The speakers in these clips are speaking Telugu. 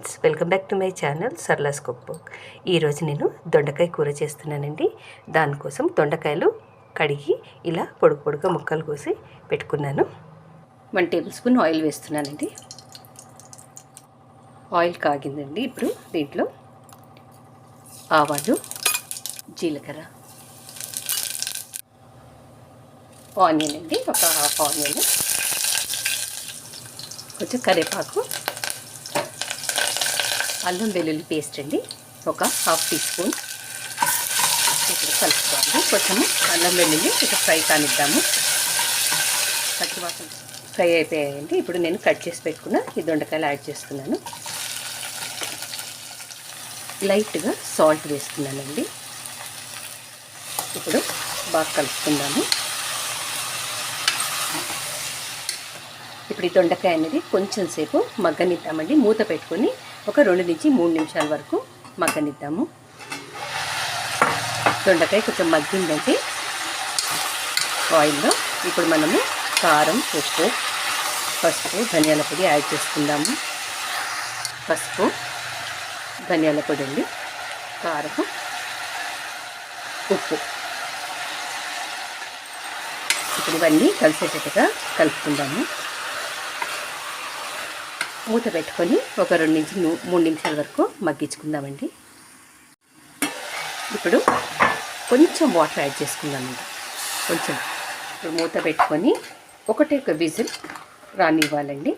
Friends, welcome back to my channel Sarla's cook book. ఈరోజు నేను దొండకాయ కూర చేస్తున్నానండి. దానికోసం దొండకాయలు కడిగి ఇలా పొడుగు పొడుగా ముక్కలు కోసి పెట్టుకున్నాను. 1 టేబుల్ స్పూన్ ఆయిల్ వేస్తున్నానండి. ఆయిల్ కాగిందండి. ఇప్పుడు దీంట్లో ఆవాలు, జీలకర్ర, ఆనియన్ అండి, ఒక హాఫ్ ఆనియన్, కొంచెం కరివేపాకు, అల్లం వెల్లుల్లి పేస్ట్ అండి, ఒక హాఫ్ టీ స్పూన్. ఇప్పుడు కలుపుకోవాలి. కొంచెము అల్లం వెల్లుల్లి కొంచెం ఫ్రై కానిద్దాము. పచ్చివాసన ఫ్రై అయిపోయాయండి. ఇప్పుడు నేను కట్ చేసి పెట్టుకున్న ఈ దొండకాయలు యాడ్ చేస్తున్నాను. లైట్గా సాల్ట్ వేస్తున్నానండి. ఇప్పుడు బాగా కలుపుకుందాము. ఇప్పుడు ఈ దొండకాయ అనేది కొంచెం సేపు మగ్గనిద్దామండి. మూత పెట్టుకొని ఒక 2 నుంచి 3 నిమిషాల వరకు మగ్గనిద్దాము. దొండకాయ కొంచెం మగ్గిందంటే ఆయిల్లో ఇప్పుడు మనము కారం, ఉప్పు, పసుపు, ధనియాల పొడి యాడ్ చేసుకుందాము. పసుపు, ధనియాల పొడి అండి, కారము, ఉప్పు. ఇప్పుడు ఇవన్నీ కలిసేటట్టుగా కలుపుకుందాము. మూత పెట్టుకొని ఒక 2 నుంచి 3 నిమిషాల వరకు మగ్గించుకుందామండి. ఇప్పుడు కొంచెం వాటర్ యాడ్ చేసుకుందామండి. కొంచెం ఇప్పుడు మూత పెట్టుకొని ఒక విజిల్ రానివ్వాలండి.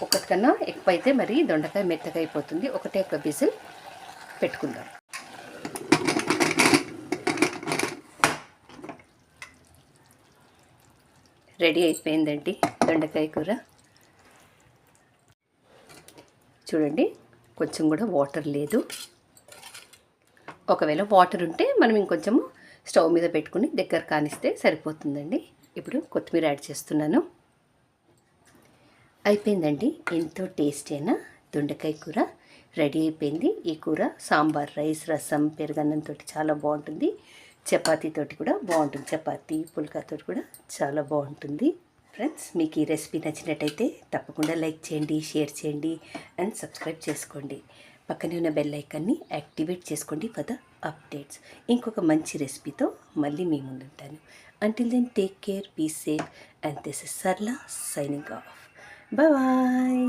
ఒకటికన్నా ఎక్కువ అయితే మరి దొండకాయ మెత్తగా అయిపోతుంది. ఒక విజిల్ పెట్టుకుందాం. రెడీ అయిపోయిందండి దొండకాయ కూర. చూడండి, కొంచెం కూడా వాటర్ లేదు. ఒకవేళ వాటర్ ఉంటే మనం ఇంకొంచెము స్టవ్ మీద పెట్టుకుని దగ్గర కానిస్తే సరిపోతుందండి. ఇప్పుడు కొత్తిమీర యాడ్ చేస్తున్నాను. అయిపోయిందండి. ఎంతో టేస్టీ అయిన దొండకాయ కూర రెడీ అయిపోయింది. ఈ కూర సాంబార్, రైస్, రసం, పెరుగన్నంతో చాలా బాగుంటుంది. చపాతీతోటి కూడా బాగుంటుంది. చపాతీ, పుల్కాతో కూడా చాలా బాగుంటుంది. ఫ్రెండ్స్, మీకు ఈ రెసిపీ నచ్చినట్టయితే తప్పకుండా లైక్ చేయండి, షేర్ చేయండి అండ్ సబ్స్క్రైబ్ చేసుకోండి. పక్కనే ఉన్న బెల్ ఐకాన్ని యాక్టివేట్ చేసుకోండి ఫర్ ద అప్డేట్స్. ఇంకొక మంచి రెసిపీతో మళ్ళీ మీ ముందు ఉంటాను. Until then take care, be safe and this is Sarla signing off. Bye.